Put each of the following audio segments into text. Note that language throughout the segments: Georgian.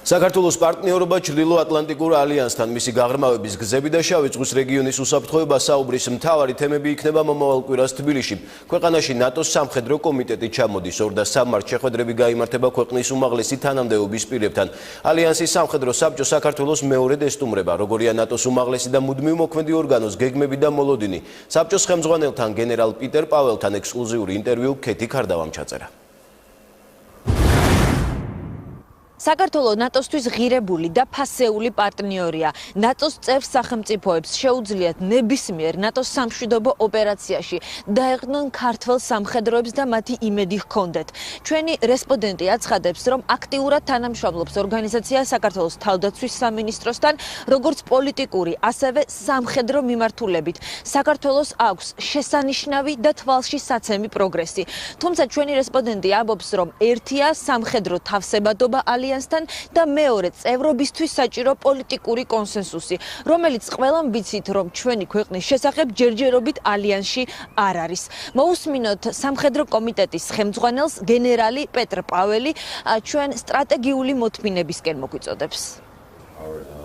საქართველოს პარტნიორობა ჩრდილო-ატლანტიკურ ალიანსთან მისი გაღრმავების გზები და შავი ზღვის რეგიონის უსაფრთხოება საუბრის მთავარი თემები იქნება მომავალ კვირას თბილისში. ქვეყანაში ნატოს სამხედრო კომიტეტი ჩამოდის 2 და 3 მარტს შეხვედრები გაიმართება ქვეყნის უმაღლესი თანამდებობის პირებთან. ალიანსის სამხედრო საბჭო საქართველოს მეორედ ესტუმრება, როგორია ნატოს უმაღლესი და მუდმივ მოქმედი ორგანოს გეგმები და მოლოდინი. საბჭოს ხელმძღვანელთან გენერალ პიტერ პაველთან ექსკლუზიური ინტერვიუ ქეთი ქარდავამ ჩაწერა. საქართველოს ნატოსთვის ღირებული და ფასეული პარტნიორია. ნატოს წევრ სახელმწიფოებს შეუძლიათ ნებისმიერ ნატოს სამშვიდობო ოპერაციაში დაეყრდნონ ქართველ სამხედროებს და მათი იმედი ჰქონდეთ. ჩვენი რესპონდენტი აცხადებს, რომ აქტიურად თანამშრომლობს ორგანიზაცია საქართველოს თავდაცვის სამინისტროსთან, როგორც პოლიტიკური, ასევე სამხედრო მიმართულებით. საქართველოს აქვს შესანიშნავი და თვალში საცემი პროგრესი. თუმცა ჩვენი რესპონდენტი ამბობს, რომ ერთია სამხედრო თავსებადობა ალიანსთან და მეორე წევრობისთვის საჭირო პოლიტიკური კონსენსუსი, რომელიც ყველამ ვიცით, რომ ჩვენი ქვეყნის შესახებ ჯერჯერობით ალიანსში არ არის. მოусმინოთ სამხედრო კომიტეტის ხელმძღვანელს გენერალი პეტრ პაველი ჩვენ სტრატეგიული მოთმინებისკენ მოგვიწოდებს.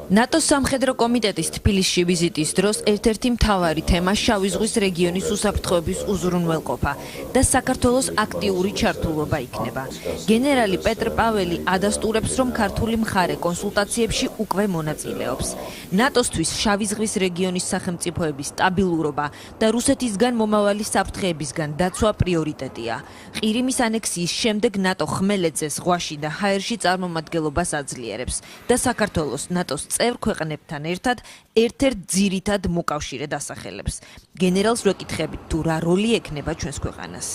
ნატოს სამხედრო კომიტეტის თბილისში ვიზიტის დროს ერთ-ერთი მთავარი თემა შავი ზღვის რეგიონის უსაფრთხოების უზრუნველყოფა და საქართველოს აქტიური ჩართულობა იქნება. გენერალი პეტრ პაველი ადასტურებს, რომ ქართული მხარე კონსულტაციებში უკვე მონაწილეობს. ნატოსთვის შავი ზღვის რეგიონის სახელმწიფოების სტაბილურობა და რუსეთისგან მომავალი საფრთხეებისგან დაცვა პრიორიტეტია. ყირიმის ანექსიის შემდეგ ნატო ხმელეთზე, ზღვაში და ჰაერში წარმომადგენლობას აძლიერებს და საქართველოს ნატოს წევრ ქვეყნებთან ერთად ერთ-ერთ ძირითად მოკავშირედ ასახელებს. გენერალს ვეკითხებით, თუ რა როლი ექნება ჩვენს ქვეყანას.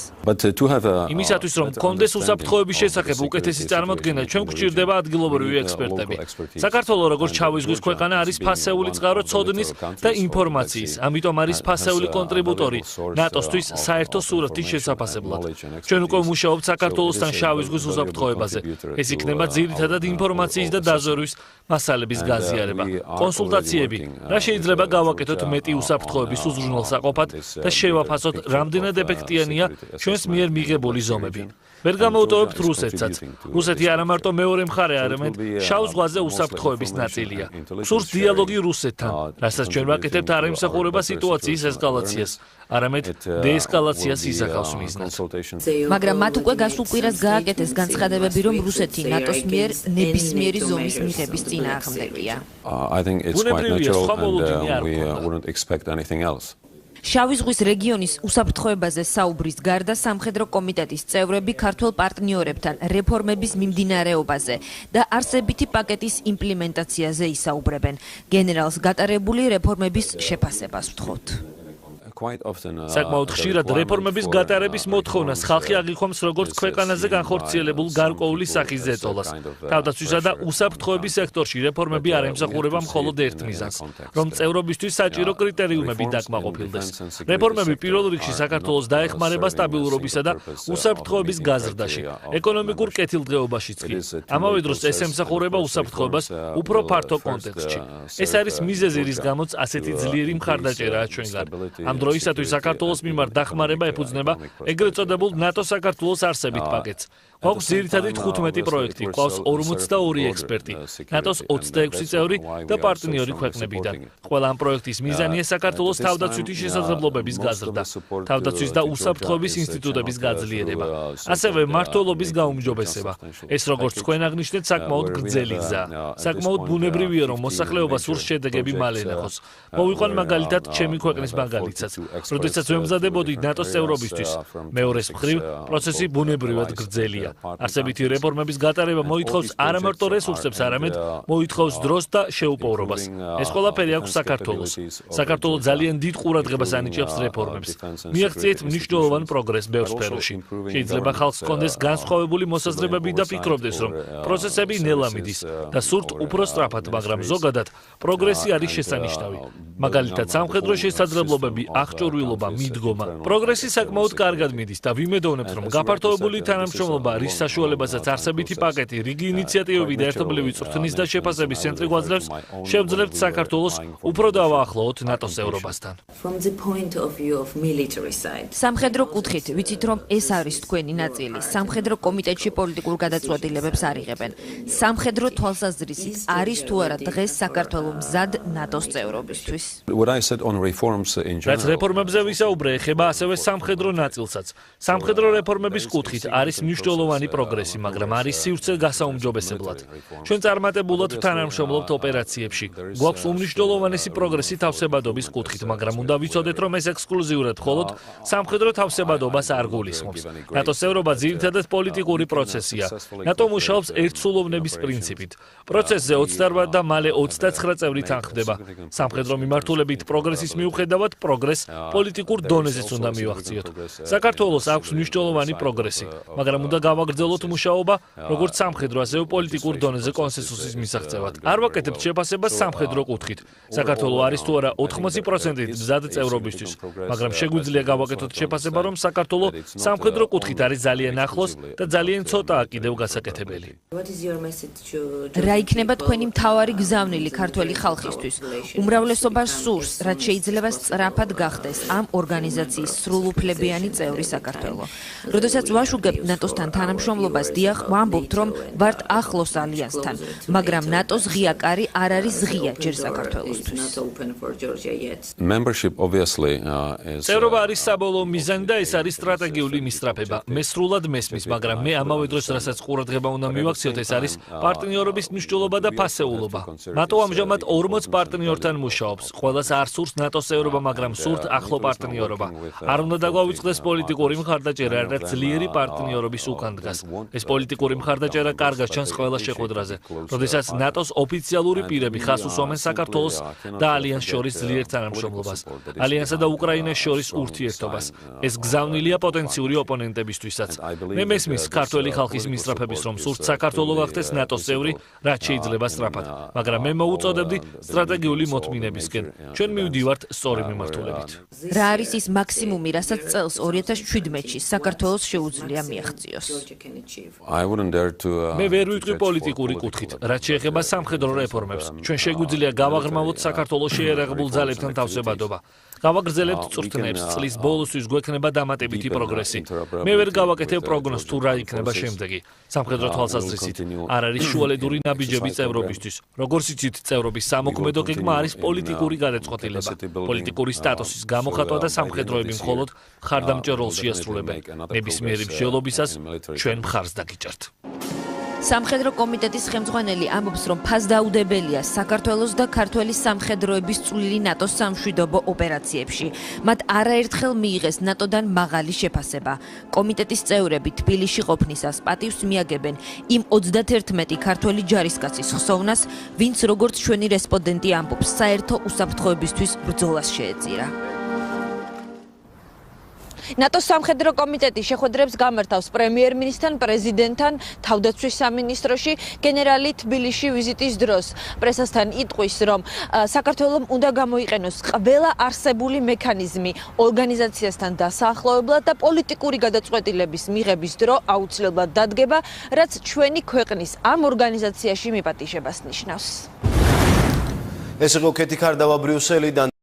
იმისათვის, რომ კონდეს უსაფრთხოების შესახებ უკეთესი წარმოდგენა, ჩვენ გვჭირდება ადგილობრივი ექსპერტები. საქართველოს როგორც შავი ზღვის ქვეყანა არის ფასეული წყარო ცოდნის და ინფორმაციის, ამიტომ არის ფასეული კონტრიბუტორი ნატოსთვის საერთო სურათის შესაფასებლად. ჩვენ უკვე ვმუშაობთ საქართველოსთან შავი ზღვის უსაფრთხოებაზე. ეს იქნება ძირითადად ინფორმაციის და დაზვერვის მასალების გაზიარება, კონსულტაციები, რა შეიძლება გავაკეთოთ მეტი უსაფრთხოების უზრუნველსაყოფად და შევაფასოთ, რამდენად ეფექტიანია ჩვენს მიერ მიღებული ზომები. ვერ გამოვტოვებთ რუსეთსაც. რუსეთი არა მარტო მეორე მხარე, არამედ შავ ზღვაზე უსაფრთხოების ნაწილია. გსურს დიალოგი რუსეთთან, რასაც ჩვენ ვაკეთებთ არ ემსახურება სიტუაციის ესკალაციას, არამედ დეესკალაციას ისახავს მიზნად. მაგრამ მათ უკვე გასულ კვირას გააკეთეს განცხადებები, რომ რუსეთი ნატოს მიერ ნებისმიერი ზომის მიღების წინააღმდეგია. ბუნებრივია, სხვა მოლოდინი არ გვქონდა. შავი ზღვის რეგიონის უსაფრთხოებაზე საუბრის გარდა სამხედრო კომიტეტის წევრები ქართველ პარტნიორებთან რეფორმების მიმდინარეობაზე და არსებითი პაკეტის იმპლემენტაციაზე ისაუბრებენ. გენერალს გატარებული რეფორმების შეფასებას ვთხოვთ. საკმაოდ ხშირად რეფორმების გატარების მოთხოვნას ხალხი აღიქვამს როგორც ქვეყანაზე განხორციელებულ გარკვეული სახის ზეწოლას. თავდაცვისა და უსაფრთხოების სექტორში რეფორმები არ ემსახურება მხოლოდ ერთ მიზანს, რომ წევრობისთვის საჭირო კრიტერიუმები დაკმაყოფილდეს. რეფორმები პირველ რიგში საქართველოს დაეხმარება სტაბილურობისა და უსაფრთხოების გაზრდაში, ეკონომიკურ კეთილდღეობაშიც კი. ამავე დროს ეს ემსახურება უსაფრთხოებას უფრო ფართო კონტექსტში. ეს არის მიზეზი, რის გამოც ასეთი ძლიერი მხარდაჭერაა ჩვენგან. ამ დროისათვის საქართველოს მიმართ დახმარება ეფუძნება ეგრეთ წოდებულ ნატო-საქართველოს არსებით პაკეტს. გვაქვს ძირითადი 15 პროექტი, გვაქვს 42 ექსპერტი, ნატოს 26 წევრი და პარტნიორი ქვეყნებიდან. ყველა ამ პროექტის მიზანია საქართველოს თავდაცვითი შესაძლებლობების გაზრდა, თავდაცვის და უსაფრთხოების ინსტიტუტების გაძლიერება, ასევე მმართველობის გაუმჯობესება. ეს როგორც თქვენ აღნიშნეთ, საკმაოდ გრძელი გზაა. საკმაოდ ბუნებრივია, რომ მოსახლეობა სურს შედეგები მალე ნახოს. მოვიყვან მაგალითად ჩემი ქვეყნის მაგალითსაც. როდესაც ვემზადებოდით ნატოს წევრობისთვის, მეორეს მხრივ პროცესი ბუნებრივად გრძელია. არსებითი რეფორმების გატარება მოითხოვს არა მარტო რესურსებს, არამედ მოითხოვს დროს და შეუპოვრობას. ეს ყველაფერი აქვს საქართველოს. საქართველოს ძალიან დიდ ყურადღებას ანიჭებს რეფორმებს. მიაღწიეთ მნიშვნელოვან პროგრესს ბევრ სფეროში. შეიძლება ხალხს ჰქონდეს განსხვავებული მოსაზრებები და ფიქრობდეს, რომ პროცესები ნელა მიდის და სურთ უფრო სწრაფად, მაგრამ ზოგადად პროგრესი არის შესანიშნავი. მაგალითად, სამხედრო შესაძლებლობები, აღჭურვილობა, მიდგომა. პროგრესი საკმაოდ კარგად მიდის და ვიმედოვნებთ, რომ გაფართოებული თანამშრომლობა რის საშუალებასაც არსებითი პაკეტი რიგი ინიციატივები და ერთობლივი წვრთნის და შეფასების ცენტრი გვაძლევს, შევძლებთ საქართველოს უფრო დავაახლოოთ ნატოს წევრობასთან. სამხედრო კუთხით ვიცით რომ ეს არის თქვენი ნაწილი. სამხედრო კომიტეტში პოლიტიკურ გადაწყვეტილებებს არ იღებენ. სამხედრო თვალსაზრისით არის თუ არა დღეს საქართველოს მზად ნატოს წევრობისთვის. რაც რეფორმებზე ვისაუბრე, ეხება ასევე სამხედრო ნაწილსაც. სამხედრო რეფორმების კუთხით არის მნიშვნელოვანი პროგრესი, მაგრამ არის სივრცე გასაუმჯობესებლად. ჩვენ წარმატებულად თანამშრომლობთ ოპერაციებში. გვაქვს უმნიშვნელოვანესი პროგრესი თავსებადობის კუთხით, მაგრამ უნდა ვიცოდეთ, რომ ეს ექსკლუზიურად მხოლოდ სამხედრო თავსებადობას არ გულისხმობს. ნატოს წევრობა ძირითადად პოლიტიკური პროცესია. ნატო მუშაობს ერთსულოვნების პრინციპით. პროცესზე 28 და მალე 29 წევრი თანხმდება. სამხედრო მიმართულებით პროგრესის მიუხედავად პროგრესს პოლიტიკურ დონეზეც უნდა მივახციოთ. საქართველოს აქვს მნიშვნელოვანი პროგრესი, მაგრამ უნდა გავაგრძელოთ მუშაობა როგორც სამხედრო, ასევე პოლიტიკურ დონეზე კონსენსუსის მისაღწევად. არ ვაკეთებთ შეფასებას სამხედრო კუთხით. საქართველო არის თუ არა 80%-ით მზად წევრობისთვის, მაგრამ შეგვიძლია გავაკეთოთ შეფასება, რომ საქართველო სამხედრო კუთხით არის ძალიან ახლოს და ძალიან ცოტაა კიდევ გასაკეთებელი. რა იქნება თქვენი მთავარი გზავნილი ქართველი ხალხისთვის? უმრავლესობას სურს, რაც შეიძლება სწრაფად გახდეს ამ ორგანიზაციის სრულუფლებიანი წევრი საქართველო. როდესაც ვაშუგებთ ნატოსთან თანამშრომლობას, დიახ, ვამბობთ, რომ ვართ ახლოს ალიანსთან, მაგრამ ნატოს ღია კარი არ არის ღია ჯერ საქართველოსთვის. წევრობა არის საბოლოო მიზანი და ეს არის სტრატეგიული მისწრაფება. მე სრულად მესმის, მაგრამ მე ამავე დროს, რასაც ყურადღება უნდა მივაქციოთ, ეს არის პარტნიორობის მნიშვნელობა და ფასეულობა. ნატო ამჟამად 40 პარტნიორთან მუშაობს. ყველას არ სურს ნატოს წევრობა, მაგრამ სურთ ახლო პარტნიორობა. არ უნდა დაგვავიწყდეს პოლიტიკური მხარდაჭერა, რაც ძლიერი პარტნიორობის უკან დგას. ეს პოლიტიკური მხარდაჭერა კარგად ჩანს ყველა შეხვედრაზე. როდესაც ნატოს ოფიციალური პირები ხას უსვამენ საქართველოს და ალიანსს შორის ძლიერ თანამშრომლობას, ალიანსსა და უკრაინას შორის ურთიერთობას. ეს გზავნილია პოტენციური ოპონენტებისთვისაც. მე მესმის ქართველი ხალხის მისწრაფების, რომ სურთ საქართველო გახდეს ნატოს წევრი, რაც შეიძლება სწრაფად, მაგრამ მე მოუწოდებდი სტრატეგიული მოთმინებისკენ. ჩვენ მივდივართ სწორი მიმართულებით. რა არის ის მაქსიმუმი, რასაც წელს 2017-ში საქართველოს შეუძლია მიაღწიოს? მე ვერ ვიტყვი პოლიტიკური კუთხით, რაც შეეხება სამხედრო რეფორმებს. ჩვენ შეგვიძლია გავაღრმავოთ საქართველოს შეიარაღებულ ძალებთან თავსებადობა. გავაგრძელებთ წვრთნებს, წლის ბოლოსთვის გვექნება დამატებითი პროგრესი. მე ვერ გავაკეთებ პროგნოზს თუ რა იქნება შემდეგი. სამხედრო თვალსაზრისით არ არის შუალედური ნაბიჯები წევრობისთვის. როგორც იცით, წევრობის სამოქმედო გეგმა არის პოლიტიკური გადაწყვეტილება. პოლიტიკური სტატუსის გამოხატვა და სამხედროები მხოლოდ მხარდამჭერ როლს შეასრულებენ. ნებისმიერი მსჯელობისას ჩვენ მხარს დაგიჭერთ. სამხედრო კომიტეტის ხელმძღვანელი ამბობს, რომ ფასდაუდებელია საქართველოს და ქართველი სამხედროების წვლილი ნატოს სამშვიდობო ოპერაციებში. მათ არაერთხელ მიიღეს ნატოდან მაღალი შეფასება. კომიტეტის წევრები თბილისში ყოფნისას პატივს მიაგებენ იმ 31 ქართველი ჯარისკაცის ხსოვნას, ვინც როგორც ჩვენი რესპონდენტი ამბობს, საერთო უსაფრთხოებისთვის ბრძოლას შეეწირა. ნატოს სამხედრო კომიტეტი შეხვედრებს გამართავს პრემიერ-მინისტრთან, პრეზიდენტთან, თავდაცვის სამინისტროში. გენერალი თბილისში ვიზიტის დროს პრესასთან იტყვის, რომ საქართველოს უნდა გამოიყენოს ყველა არსებული მექანიზმი ორგანიზაციასთან დასაახლოებლად და პოლიტიკური გადაწყვეტილების მიღების დრო აუცილებლად დადგება, რაც ჩვენი ქვეყნის ამ ორგანიზაციაში მიპატიჟებას ნიშნავს. ეს იყო კეთი ქარდავა ბრიუსელიდან.